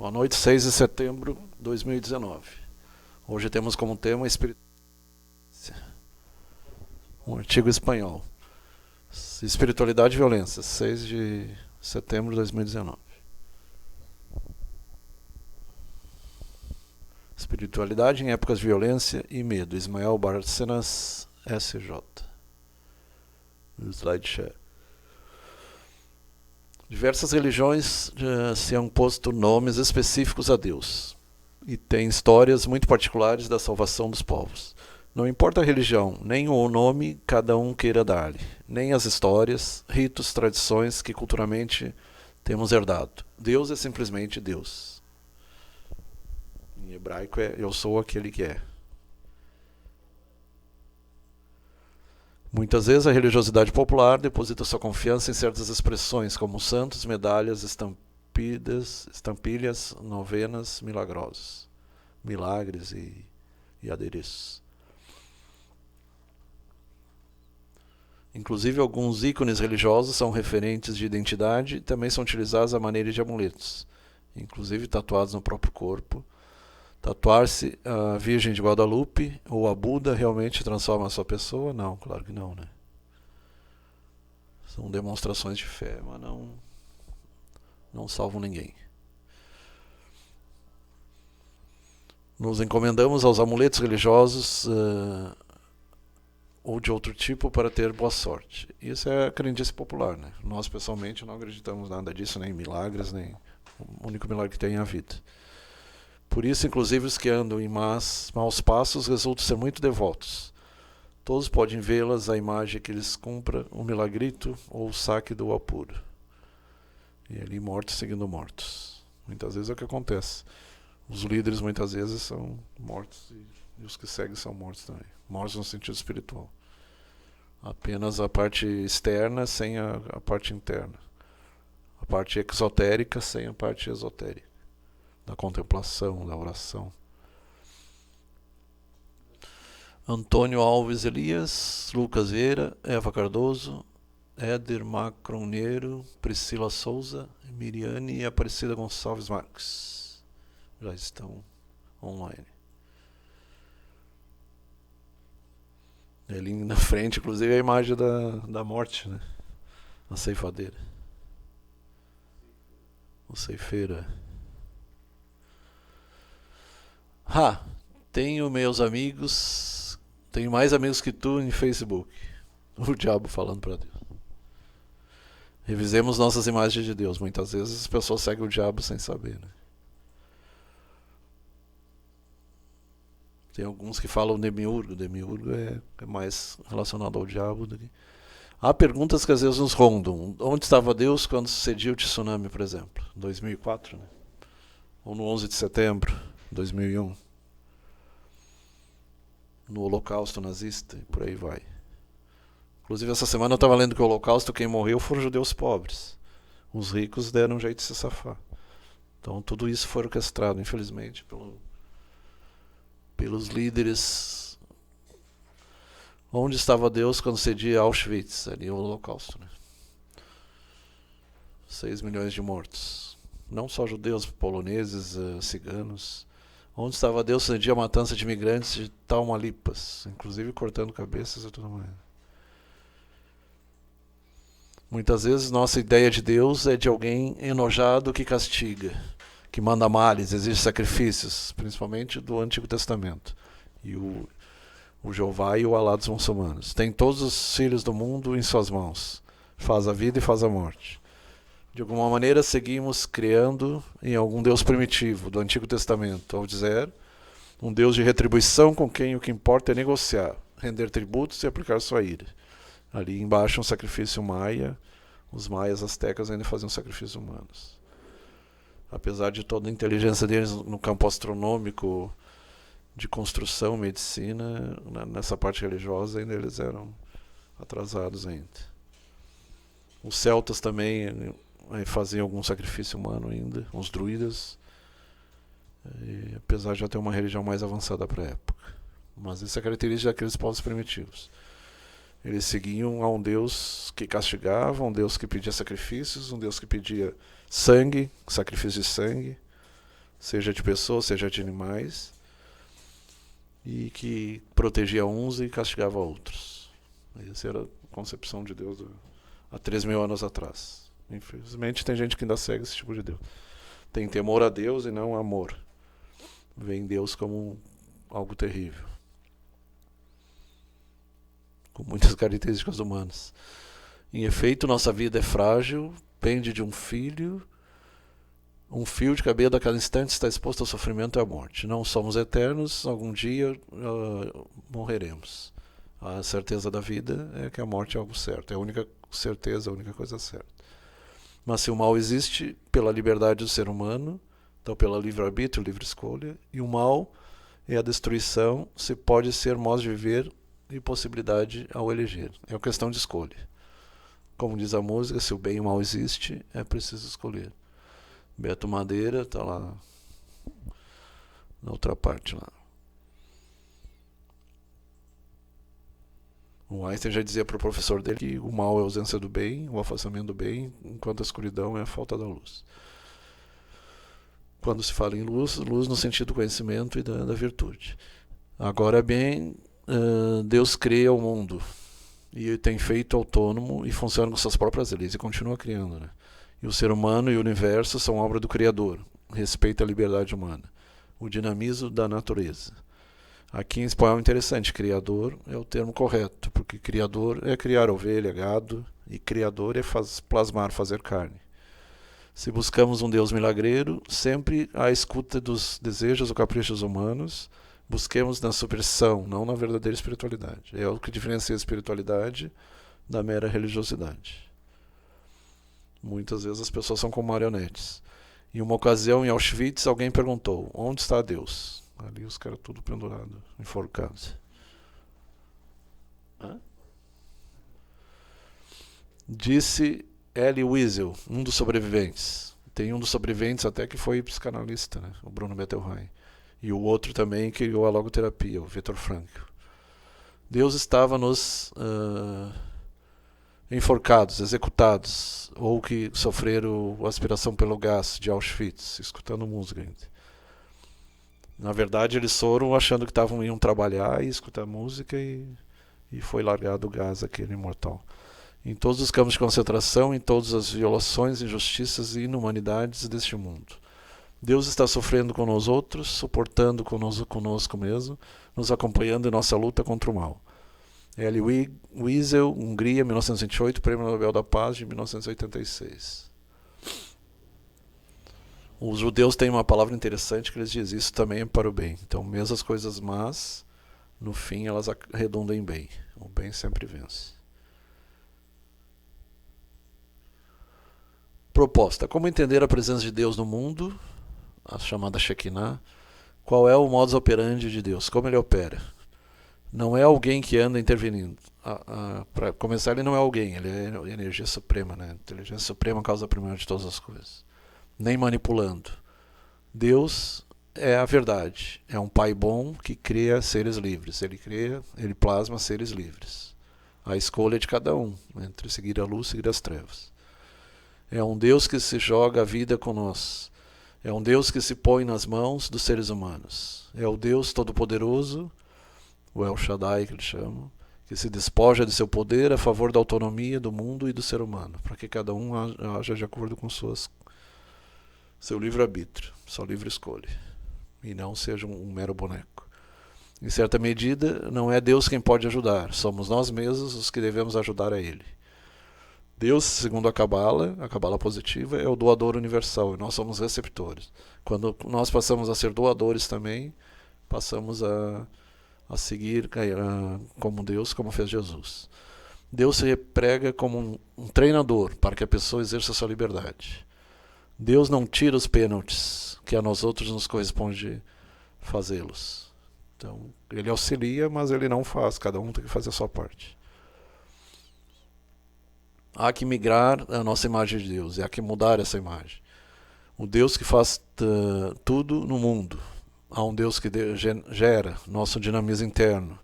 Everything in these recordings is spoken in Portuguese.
Boa noite, 6 de setembro de 2019. Hoje temos como tema um artigo espanhol. Espiritualidade e violência, 6 de setembro de 2019. Espiritualidade em épocas de violência e medo. Ismael Bárcenas, SJ. SlideShare. Diversas religiões se han posto nomes específicos a Deus e têm histórias muito particulares da salvação dos povos. Não importa a religião, nem o nome cada um queira dar-lhe, nem as histórias, ritos, tradições que culturalmente temos herdado. Deus é simplesmente Deus. Em hebraico é eu sou aquele que é. Muitas vezes a religiosidade popular deposita sua confiança em certas expressões, como santos, medalhas, estampilhas, novenas, milagrosos, milagres e adereços. Inclusive, alguns ícones religiosos são referentes de identidade e também são utilizados à maneira de amuletos, inclusive tatuados no próprio corpo. Tatuar-se a Virgem de Guadalupe ou a Buda realmente transforma a sua pessoa? Não, claro que não, né? São demonstrações de fé, mas não salvam ninguém. Nos encomendamos aos amuletos religiosos ou de outro tipo para ter boa sorte. Isso é a crendice popular, né? Nós, pessoalmente, não acreditamos nada disso, nem em milagres, nem o único milagre que tem é a vida. Por isso, inclusive, os que andam em maus passos resultam ser muito devotos. Todos podem vê-las, a imagem que eles cumpra, o milagrito ou o saque do apuro. E ali mortos seguindo mortos. Muitas vezes é o que acontece. Os líderes muitas vezes são mortos e os que seguem são mortos também. Mortos no sentido espiritual. Apenas a parte externa sem a parte interna. A parte exotérica sem a parte esotérica. Da contemplação, da oração. Antônio Alves Elias, Lucas Vieira, Eva Cardoso, Éder Macroneiro, Priscila Souza, Miriane e Aparecida Gonçalves Marques. Já estão online. Ali na frente, inclusive, é a imagem da morte, né? A ceifadeira. O ceifeira. Tenho meus amigos, tenho mais amigos que tu em Facebook. O diabo falando para Deus. Revisemos nossas imagens de Deus. Muitas vezes as pessoas seguem o diabo sem saber, né? Tem alguns que falam demiurgo. Demiurgo é mais relacionado ao diabo do que... Há perguntas que às vezes nos rondam. Onde estava Deus quando sucediu o tsunami, por exemplo? 2004, né? Ou no 11 de setembro de 2001. No Holocausto nazista e por aí vai. Inclusive essa semana eu estava lendo que o Holocausto, quem morreu foram judeus pobres. Os ricos deram um jeito de se safar. Então tudo isso foi orquestrado, infelizmente, pelos líderes. Onde estava Deus quando cedia Auschwitz, ali o Holocausto, né? 6 milhões de mortos. Não só judeus, poloneses, ciganos. Onde estava Deus cedia a matança de imigrantes de Tamaulipas, inclusive cortando cabeças e tudo mais. Muitas vezes nossa ideia de Deus é de alguém enojado que castiga, que manda males, exige sacrifícios, principalmente do Antigo Testamento. E o Jeová e o Alá dos muçulmanos. Tem todos os filhos do mundo em suas mãos. Faz a vida e faz a morte. De alguma maneira seguimos criando em algum Deus primitivo do Antigo Testamento, ao dizer um Deus de retribuição com quem o que importa é negociar, render tributos e aplicar sua ira. Ali embaixo um sacrifício maia, os maias astecas ainda faziam sacrifícios humanos. Apesar de toda a inteligência deles no campo astronômico, de construção, medicina, nessa parte religiosa ainda eles eram atrasados ainda. Os celtas também faziam algum sacrifício humano ainda, os druidas, apesar de já ter uma religião mais avançada para a época. Mas isso é característica daqueles povos primitivos. Eles seguiam a um Deus que castigava, um Deus que pedia sacrifícios, um Deus que pedia sangue, sacrifício de sangue, seja de pessoas, seja de animais, e que protegia uns e castigava outros. Essa era a concepção de Deus há 3.000 anos atrás. Infelizmente tem gente que ainda segue esse tipo de Deus. Tem temor a Deus e não amor. Vê Deus como algo terrível, com muitas características humanas. Em efeito, nossa vida é frágil, pende de um fio de cabelo a cada instante está exposto ao sofrimento e à morte. Não somos eternos, algum dia morreremos. A certeza da vida é que a morte é algo certo, é a única certeza, a única coisa certa. Mas se o mal existe pela liberdade do ser humano, então pela livre-arbítrio, livre escolha, e o mal é a destruição, se pode ser modo de viver e possibilidade ao eleger. É uma questão de escolha. Como diz a música, se o bem e o mal existe, é preciso escolher. Beto Madeira está lá na outra parte lá. O Einstein já dizia para o professor dele que o mal é a ausência do bem, o afastamento do bem, enquanto a escuridão é a falta da luz. Quando se fala em luz, luz no sentido do conhecimento e da virtude. Agora bem, Deus cria o mundo e tem feito autônomo e funciona com suas próprias leis e continua criando, né? E o ser humano e o universo são obra do Criador. Respeita a liberdade humana, o dinamismo da natureza. Aqui em espanhol é interessante, criador é o termo correto, porque criador é criar ovelha, gado, e criador é plasmar, fazer carne. Se buscamos um Deus milagreiro, sempre à escuta dos desejos ou caprichos humanos, busquemos na superstição, não na verdadeira espiritualidade. É o que diferencia a espiritualidade da mera religiosidade. Muitas vezes as pessoas são como marionetes. Em uma ocasião, em Auschwitz, alguém perguntou: onde está Deus? Ali os caras tudo pendurados, enforcados. Disse Elie Wiesel, um dos sobreviventes. Tem um dos sobreviventes até que foi psicanalista, né? O Bruno Bettelheim. E o outro também criou a logoterapia, o Viktor Frankl. Deus estava nos enforcados, executados, ou que sofreram aspiração pelo gás de Auschwitz, escutando música ainda. Na verdade, eles foram achando que iam trabalhar e escutar música e foi largado o gás aquele imortal. Em todos os campos de concentração, em todas as violações, injustiças e inumanidades deste mundo. Deus está sofrendo com nós outros, suportando conosco mesmo, nos acompanhando em nossa luta contra o mal. Elie Wiesel, Hungria, 1928, Prêmio Nobel da Paz de 1986. Os judeus têm uma palavra interessante que eles dizem: isso também é para o bem. Então, mesmo as coisas más, no fim elas redundam em bem. O bem sempre vence. Proposta: como entender a presença de Deus no mundo, a chamada Shekinah? Qual é o modus operandi de Deus? Como ele opera? Não é alguém que anda intervenindo. Para começar, ele não é alguém, ele é a energia suprema, né? A inteligência suprema, causa primeira de todas as coisas. Nem manipulando. Deus é a verdade. É um pai bom que cria seres livres. Ele plasma seres livres. A escolha é de cada um, entre seguir a luz e seguir as trevas. É um Deus que se joga a vida conosco. É um Deus que se põe nas mãos dos seres humanos. É o Deus Todo-Poderoso, o El Shaddai que eles chamam, que se despoja de seu poder a favor da autonomia do mundo e do ser humano, para que cada um haja de acordo com seu livre-arbítrio, sua livre escolha, e não seja um mero boneco. Em certa medida, não é Deus quem pode ajudar, somos nós mesmos os que devemos ajudar a Ele. Deus, segundo a Cabala positiva, é o doador universal, e nós somos receptores. Quando nós passamos a ser doadores também, passamos a seguir como Deus, como fez Jesus. Deus se prega como um treinador para que a pessoa exerça a sua liberdade. Deus não tira os pênaltis que a nós outros nos corresponde fazê-los. Então, ele auxilia, mas ele não faz. Cada um tem que fazer a sua parte. Há que migrar a nossa imagem de Deus, e há que mudar essa imagem. O Deus que faz tudo no mundo. Há um Deus que gera nosso dinamismo interno,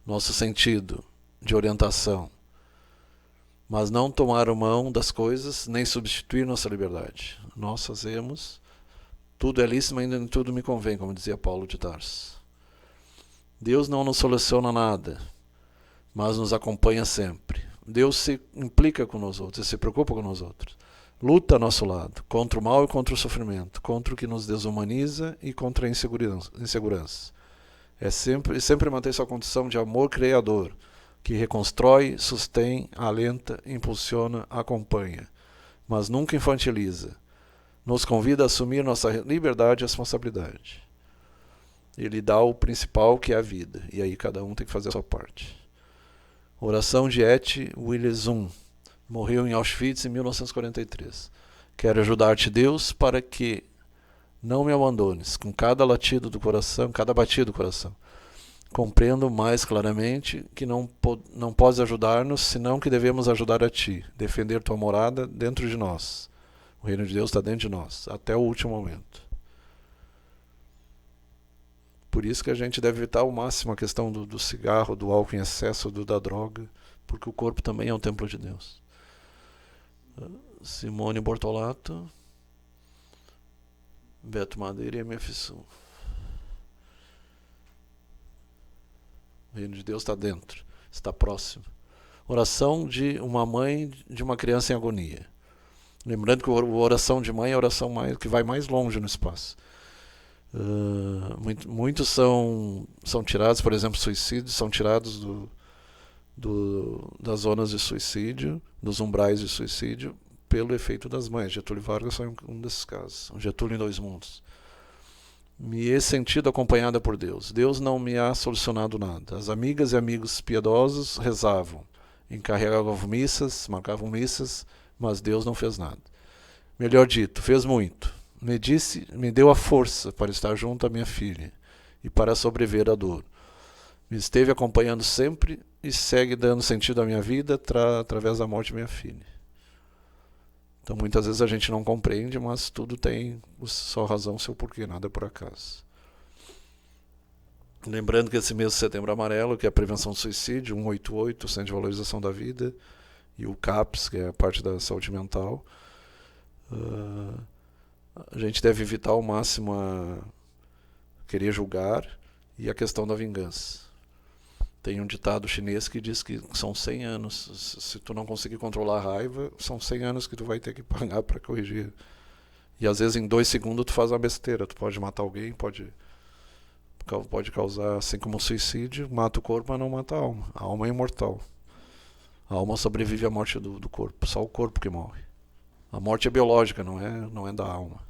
nosso sentido de orientação. Mas não tomar mão das coisas, nem substituir nossa liberdade. Nós fazemos Tudo é lícito, mas ainda nem tudo me convém, como dizia Paulo de Tarso. Deus não nos soluciona nada, mas nos acompanha sempre. Deus se implica com nós outros, se preocupa com nós outros. Luta a nosso lado, contra o mal e contra o sofrimento, contra o que nos desumaniza e contra a insegurança. Sempre mantém sua condição de amor criador, que reconstrói, sustém, alenta, impulsiona, acompanha, mas nunca infantiliza. Nos convida a assumir nossa liberdade e responsabilidade. Ele dá o principal, que é a vida, e aí cada um tem que fazer a sua parte. Oração de Et Willesum. Morreu em Auschwitz em 1943. Quero ajudar-te, Deus, para que não me abandones. Com cada latido do coração, cada batida do coração, compreendo mais claramente que não podes ajudar-nos, senão que devemos ajudar a ti, defender tua morada dentro de nós. O reino de Deus está dentro de nós, até o último momento. Por isso que a gente deve evitar ao máximo a questão do cigarro, do álcool em excesso, da droga, porque o corpo também é um templo de Deus. Simone Bortolato, Beto Madeira e MF Sul. O reino de Deus está dentro, está próximo. Oração de uma mãe de uma criança em agonia. Lembrando que a oração de mãe é a oração que vai mais longe no espaço. Muitos são tirados, por exemplo, suicídios, são tirados das zonas de suicídio, dos umbrais de suicídio, pelo efeito das mães. Getúlio Vargas foi um desses casos. Um Getúlio em dois mundos. Me he sentido acompanhada por Deus. Deus não me ha solucionado nada. As amigas e amigos piedosos rezavam, encarregavam missas, marcavam missas, mas Deus não fez nada. Melhor dito, fez muito. Me deu a força para estar junto à minha filha e para sobreviver à dor. Me esteve acompanhando sempre e segue dando sentido à minha vida através da morte de minha filha. Então muitas vezes a gente não compreende, mas tudo tem sua razão, seu porquê, nada é por acaso. Lembrando que esse mês de Setembro Amarelo, que é a prevenção do suicídio, 188, o Centro de Valorização da Vida, e o CAPS, que é a parte da saúde mental, a gente deve evitar ao máximo a querer julgar e a questão da vingança. Tem um ditado chinês que diz que são 100 anos. Se tu não conseguir controlar a raiva, são 100 anos que tu vai ter que pagar para corrigir. E às vezes em 2 segundos tu faz uma besteira. Tu pode matar alguém, pode causar, assim como o suicídio, mata o corpo, mas não mata a alma. A alma é imortal. A alma sobrevive à morte do corpo. Só o corpo que morre. A morte é biológica, não é da alma.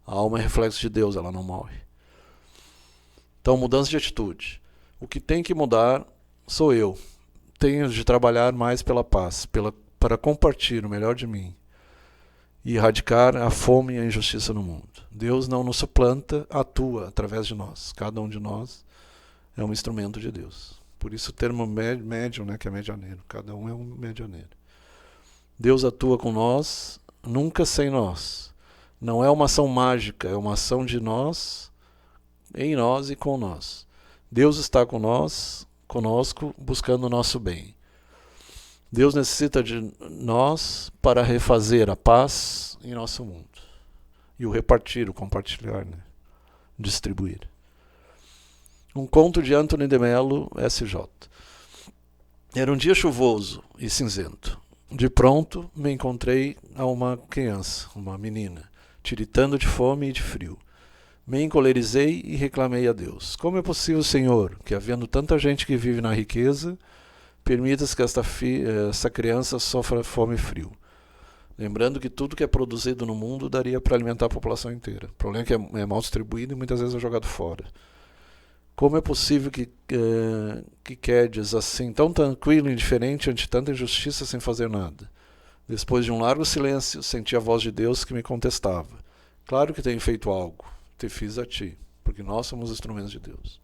A alma é reflexo de Deus, ela não morre. Então, mudança de atitude. O que tem que mudar sou eu. Tenho de trabalhar mais pela paz, para compartilhar o melhor de mim e erradicar a fome e a injustiça no mundo. Deus não nos suplanta, atua através de nós. Cada um de nós é um instrumento de Deus. Por isso o termo médium, que é medianeiro. Cada um é um medianeiro. Deus atua com nós, nunca sem nós. Não é uma ação mágica, é uma ação de nós, em nós e com nós. Deus está conosco, buscando o nosso bem. Deus necessita de nós para refazer a paz em nosso mundo. E o repartir, o compartilhar, distribuir. Um conto de Anthony de Mello, S.J. Era um dia chuvoso e cinzento. De pronto, me encontrei a uma criança, uma menina, tiritando de fome e de frio. Me encolerizei e reclamei a Deus. Como é possível, Senhor, que havendo tanta gente que vive na riqueza, permitas que essa criança sofra fome e frio? Lembrando que tudo que é produzido no mundo daria para alimentar a população inteira. O problema é que é mal distribuído e muitas vezes é jogado fora. Como é possível que quedes assim, tão tranquilo e indiferente ante tanta injustiça sem fazer nada? Depois de um largo silêncio, senti a voz de Deus que me contestava. Claro que tenho feito algo. Te fiz a ti, porque nós somos instrumentos de Deus.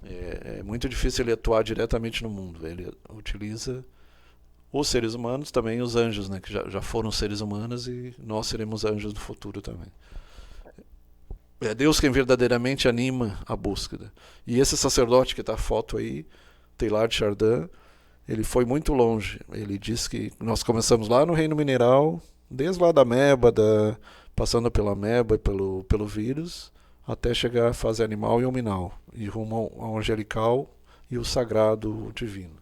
É muito difícil ele atuar diretamente no mundo. Ele utiliza os seres humanos, também os anjos, que já foram seres humanos e nós seremos anjos no futuro também. É Deus quem verdadeiramente anima a búsqueda. E esse sacerdote que está a foto aí, Teilhard de Chardin, ele foi muito longe. Ele diz que nós começamos lá no reino mineral, desde lá da ameba, passando pela ameba e pelo vírus, até chegar à fase animal e hominal, e rumo ao angelical e o sagrado, o divino.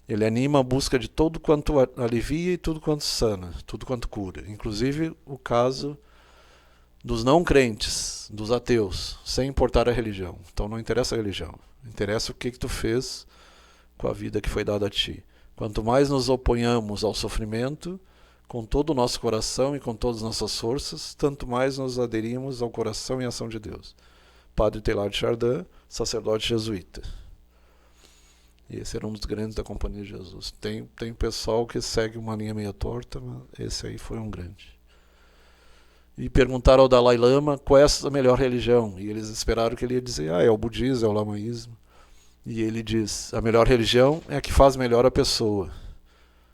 Ele anima a busca de tudo quanto alivia e tudo quanto sana, tudo quanto cura. Inclusive o caso dos não crentes, dos ateus, sem importar a religião. Então não interessa a religião, interessa o que tu fez com a vida que foi dada a ti. Quanto mais nos oponhamos ao sofrimento, com todo o nosso coração e com todas as nossas forças, tanto mais nos aderimos ao coração e ação de Deus. Padre Teilhard de Chardin, sacerdote jesuíta. E esse era um dos grandes da Companhia de Jesus. Tem pessoal que segue uma linha meio torta, mas esse aí foi um grande. E perguntaram ao Dalai Lama qual é a melhor religião. E eles esperaram que ele ia dizer, é o budismo, é o lamaísmo. E ele diz, a melhor religião é a que faz melhor a pessoa.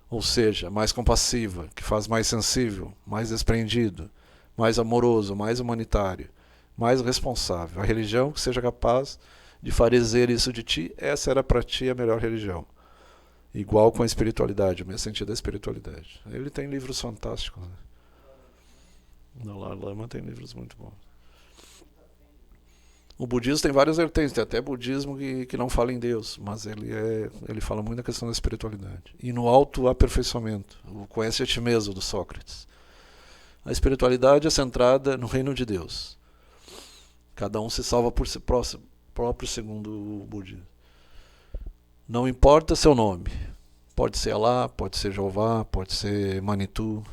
Ou seja, mais compassiva, que faz mais sensível, mais desprendido, mais amoroso, mais humanitário, mais responsável. A religião que seja capaz de fazer isso de ti, essa era para ti a melhor religião. Igual com a espiritualidade, o meu sentido da espiritualidade. Ele tem livros fantásticos, né? O Dalai Lama tem livros muito bons. O budismo tem várias vertentes, tem até budismo que não fala em Deus, mas ele fala muito na questão da espiritualidade. E no autoaperfeiçoamento, o conhece a ti mesmo, do Sócrates. A espiritualidade é centrada no reino de Deus. Cada um se salva por si próprio, segundo o budismo. Não importa seu nome. Pode ser Alá, pode ser Jeová, pode ser Manitou.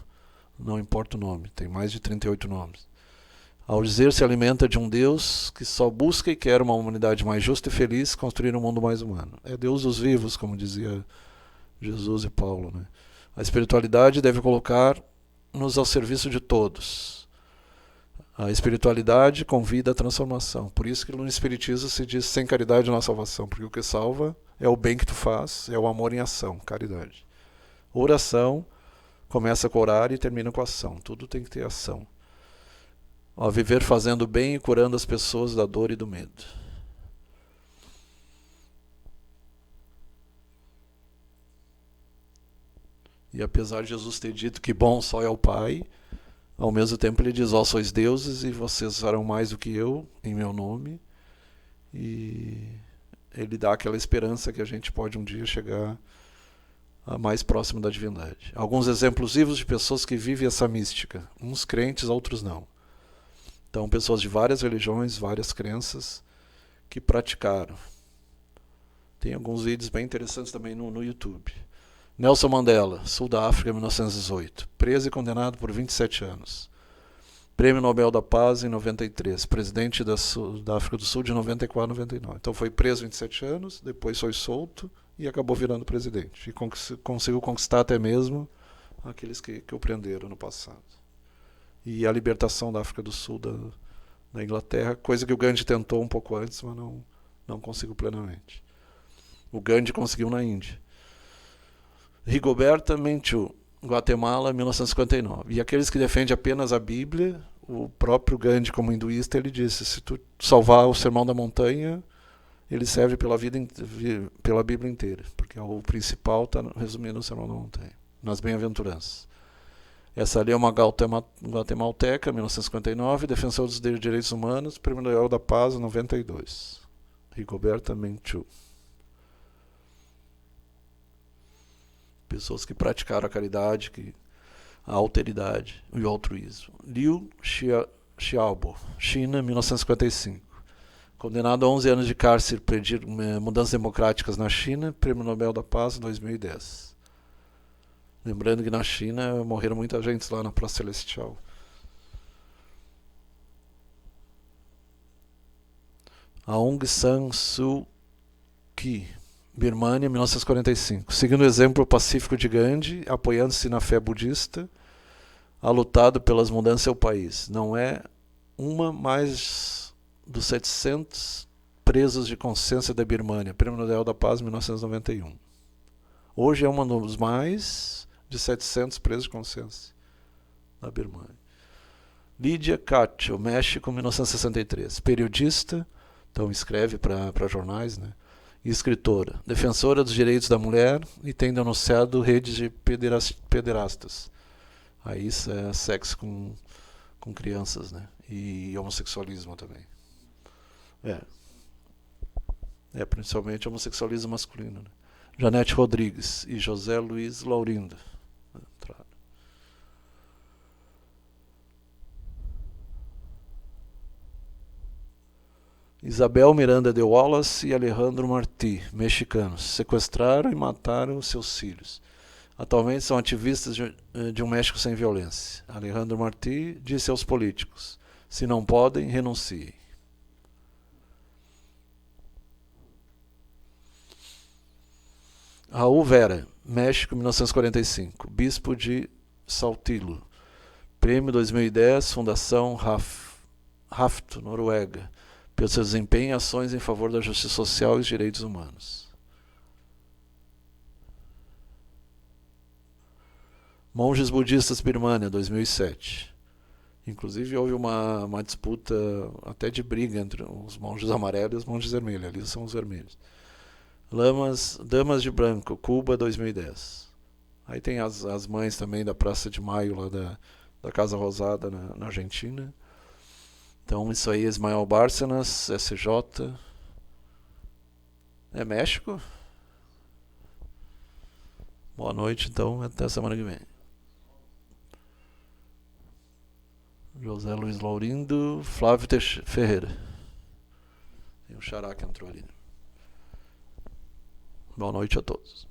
Não importa o nome, tem mais de 38 nomes. Ao dizer, se alimenta de um Deus que só busca e quer uma humanidade mais justa e feliz, construir um mundo mais humano. É Deus dos vivos, como dizia Jesus e Paulo, né? A espiritualidade deve colocar-nos ao serviço de todos. A espiritualidade convida à transformação. Por isso que no Espiritismo se diz sem caridade não há salvação, porque o que salva é o bem que tu faz, é o amor em ação, caridade. Oração começa com orar e termina com ação. Tudo tem que ter ação. Ao viver fazendo bem e curando as pessoas da dor e do medo. E apesar de Jesus ter dito que bom só é o Pai, ao mesmo tempo ele diz, vós sois deuses e vocês farão mais do que eu, em meu nome. E ele dá aquela esperança que a gente pode um dia chegar a mais próximo da divindade. Alguns exemplos vivos de pessoas que vivem essa mística. Uns crentes, outros não. Então, pessoas de várias religiões, várias crenças, que praticaram. Tem alguns vídeos bem interessantes também no YouTube. Nelson Mandela, Sul da África, 1918. Preso e condenado por 27 anos. Prêmio Nobel da Paz em 93. Presidente da África do Sul de 94 a 99. Então foi preso 27 anos, depois foi solto e acabou virando presidente. E conseguiu conquistar até mesmo aqueles que o prenderam no passado. E a libertação da África do Sul da Inglaterra, coisa que o Gandhi tentou um pouco antes, mas não conseguiu plenamente. O Gandhi conseguiu na Índia. Rigoberta Menchú, Guatemala, 1959. E aqueles que defendem apenas a Bíblia, o próprio Gandhi, como hinduísta, ele disse, se tu salvar o Sermão da Montanha, ele serve pela Bíblia inteira, porque o principal está resumido no Sermão da Montanha, nas bem-aventuranças. Essa ali é uma guatemalteca, 1959, defensor dos direitos humanos, Prêmio Nobel da Paz, 92. Rigoberta Menchú. Pessoas que praticaram a caridade, a alteridade e o altruísmo. Liu Xiaobo, China, 1955. Condenado a 11 anos de cárcere por pedir mudanças democráticas na China, Prêmio Nobel da Paz, 2010. Lembrando que na China morreram muita gente lá na Praça Celestial. Aung San Suu Kyi, Birmânia, 1945. Seguindo o exemplo pacífico de Gandhi, apoiando-se na fé budista, ha lutado pelas mudanças em seu país. Não é uma mais dos 700 presos de consciência da Birmânia. Prêmio Nobel da Paz, 1991. Hoje é uma dos mais de 700 presos de consciência da Birmânia. Lídia Cacho, México, 1963. Periodista, então escreve para jornais, né? E escritora, defensora dos direitos da mulher e tem denunciado redes de pederastas. Aí isso é sexo com com crianças, né? E homossexualismo também. Principalmente homossexualismo masculino, né? Janete Rodrigues e José Luiz Laurindo. Isabel Miranda de Wallace e Alejandro Martí, mexicanos, sequestraram e mataram seus filhos. Atualmente são ativistas de um México sem violência. Alejandro Martí disse aos políticos: se não podem, renunciem. Raul Vera, México, 1945, bispo de Saltillo. Prêmio 2010, Fundação Rafto, Noruega, pelo seu desempenho em ações em favor da justiça social e os direitos humanos. Monges Budistas Birmania, 2007. Inclusive houve uma disputa até de briga entre os monges amarelos e os monges vermelhos. Ali são os vermelhos. Damas de Branco, Cuba, 2010. Aí tem as mães também da Praça de Maio, lá da Casa Rosada, na Argentina. Então isso aí, Ismael Bárcenas, SJ. É México? Boa noite, então, até a semana que vem. José Luiz Laurindo, Flávio Ferreira. Tem o Xará que entrou ali. Boa noite a todos.